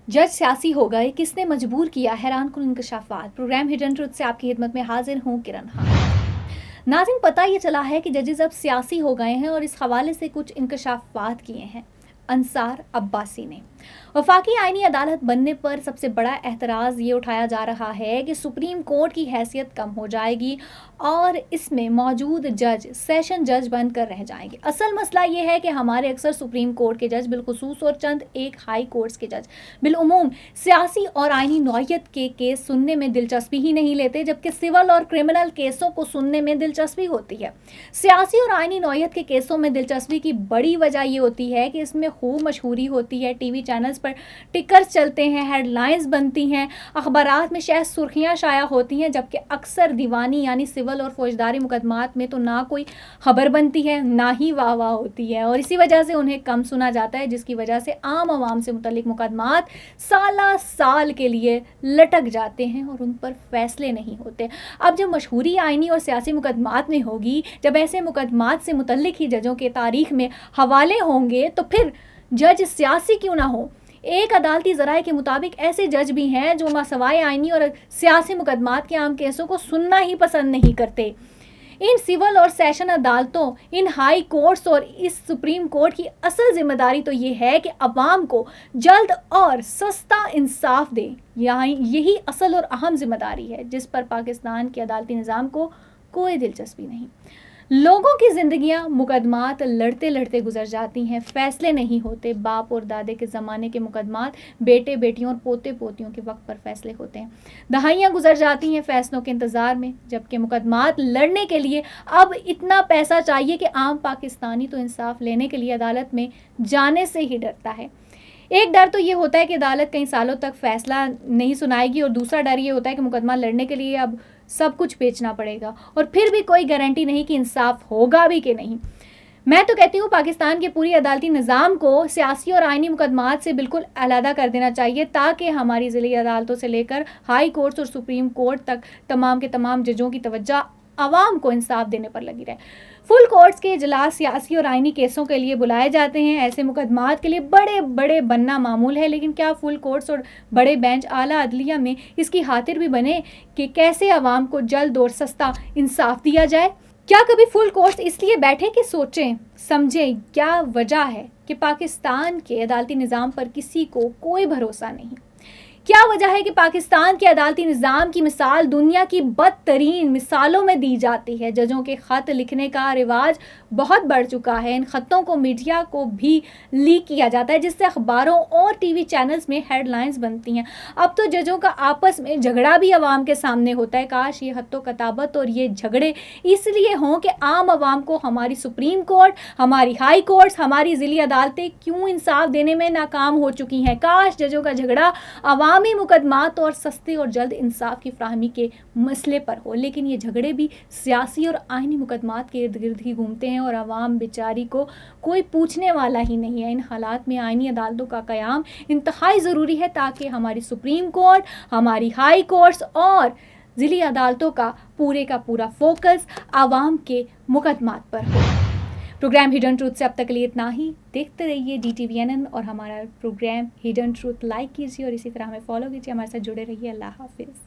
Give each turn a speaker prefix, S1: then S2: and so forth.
S1: जज सियासी हो गए, किसने मजबूर किया हैरान कुन इंकशाफात। प्रोग्राम हिडन ट्रुथ से आपकी खिदमत में हाजिर हूँ किरण खान। नाज़रीन, पता ये चला है कि जजेस अब सियासी हो गए हैं और इस हवाले से कुछ इंकशाफात किए हैं अंसार अब्बासी ने। वफाकी आईनी अदालत बनने पर सबसे बड़ा एतराज़ ये उठाया जा रहा है कि सुप्रीम कोर्ट की हैसियत कम हो जाएगी और इसमें मौजूद जज सेशन जज बनकर रह जाएंगे। असल मसला ये है कि हमारे अक्सर सुप्रीम कोर्ट के जज बिलखुसूस और चंद एक हाई कोर्ट्स के जज बिलउमूम सियासी और आईनी नौयत के केस सुनने में दिलचस्पी ही नहीं लेते, जबकि सिविल और क्रिमिनल केसों को सुनने में दिलचस्पी होती है। सियासी और आईनी नौयत के केसों में दिलचस्पी की बड़ी वजह ये होती है कि इसमें खूब मशहूरी होती है, टीवी चैनल्स पर टिकर्स चलते हैं, हेडलाइंस बनती हैं, अखबारात में शायद सुर्खियां शाया होती हैं, जबकि अक्सर दीवानी यानी सिविल और फौजदारी मुकदमात में तो ना कोई खबर बनती है ना ही वाह वाह होती है और इसी वजह से उन्हें कम सुना जाता है, जिसकी वजह से आम आवाम से मुतल्लिक मुकदमात साला साल के लिए लटक जाते हैं और उन पर फैसले नहीं होते। अब जब मशहूरी आईनी और सियासी मुकदमात में होगी, जब ऐसे मुकदमात से मुतल्लिक ही जजों के तारीख में हवाले होंगे, तो फिर जज सियासी क्यों ना हो। एक अदालती ज़राए के मुताबिक ऐसे जज भी हैं जो मासवाए आईनी और सियासी मुकदमात के आम केसों को सुनना ही पसंद नहीं करते। इन सिविल और सेशन अदालतों, इन हाई कोर्ट्स और इस सुप्रीम कोर्ट की असल जिम्मेदारी तो ये है कि अवाम को जल्द और सस्ता इंसाफ दे। यहाँ यही असल और अहम जिम्मेदारी है जिस पर पाकिस्तान के अदालती निज़ाम को कोई दिलचस्पी नहीं। लोगों की ज़िंदगियां मुकदमात लड़ते लड़ते गुजर जाती हैं, फैसले नहीं होते। बाप और दादे के ज़माने के मुकदमात बेटे बेटियों और पोते पोतियों के वक्त पर फैसले होते हैं। दहाइयाँ गुजर जाती हैं फैसलों के इंतज़ार में, जबकि मुकदमात लड़ने के लिए अब इतना पैसा चाहिए कि आम पाकिस्तानी तो इंसाफ लेने के लिए अदालत में जाने से ही डरता है। एक डर तो ये होता है कि अदालत कई सालों तक फैसला नहीं सुनाएगी और दूसरा डर ये होता है कि मुकदमा लड़ने के लिए अब सब कुछ बेचना पड़ेगा और फिर भी कोई गारंटी नहीं कि इंसाफ होगा भी कि नहीं। मैं तो कहती हूँ पाकिस्तान के पूरी अदालती निज़ाम को सियासी और आईनी मुकदमात से बिल्कुल अलहदा कर देना चाहिए, ताकि हमारी ज़िली अदालतों से लेकर हाई कोर्ट्स और सुप्रीम कोर्ट तक तमाम के तमाम जजों की तवज्जो आवाम को इंसाफ देने पर लगी रहे। फुल कोर्ट्स के इजलास सियासी और आईनी केसों के लिए बुलाए जाते हैं। ऐसे मुकदमात के लिए बड़े बड़े बनना मामूल है, लेकिन क्या फुल कोर्ट्स और बड़े बेंच आला अदलिया में इसकी खातिर भी बने कि कैसे आवाम को जल्द और सस्ता इंसाफ दिया जाए? क्या कभी फुल कोर्ट्स इसलिए बैठे कि सोचें समझें क्या वजह है कि पाकिस्तान के अदालती निज़ाम पर किसी को कोई भरोसा नहीं? क्या वजह है कि पाकिस्तान के अदालती निज़ाम की मिसाल दुनिया की बदतरीन मिसालों में दी जाती है? जजों के ख़त लिखने का रिवाज बहुत बढ़ चुका है। इन ख़तों को मीडिया को भी लीक किया जाता है, जिससे अखबारों और टीवी चैनल्स में हेडलाइंस बनती हैं। अब तो जजों का आपस में झगड़ा भी आवाम के सामने होता है। काश ये हत्तो कताबत और ये झगड़े इसलिए हों कि आम आवाम को हमारी सुप्रीम कोर्ट, हमारी हाई कोर्ट्स, हमारी ज़िली अदालतें क्यों इंसाफ देने में नाकाम हो चुकी हैं। काश जजों का झगड़ा आवामी मुकदमात और सस्ते और जल्द इंसाफ की फ्राहमी के मसले पर हो, लेकिन ये झगड़े भी सियासी और आईनी मुकदमात के इर्द गिर्द ही घूमते हैं और आवाम बेचारी को कोई पूछने वाला ही नहीं है। इन हालात में आईनी अदालतों का क़याम इंतहाई ज़रूरी है, ताकि हमारी सुप्रीम कोर्ट, हमारी हाई कोर्ट्स और ज़िली अदालतों का पूरा फोकस आवाम के मुकदमात पर हो। प्रोग्राम हिडन ट्रूथ से अब तक के लिए इतना ही। देखते रहिए DTVNN और हमारा प्रोग्राम हिडन ट्रूथ लाइक कीजिए और इसी तरह हमें फॉलो कीजिए, हमारे साथ जुड़े रहिए। अल्लाह हाफिज़।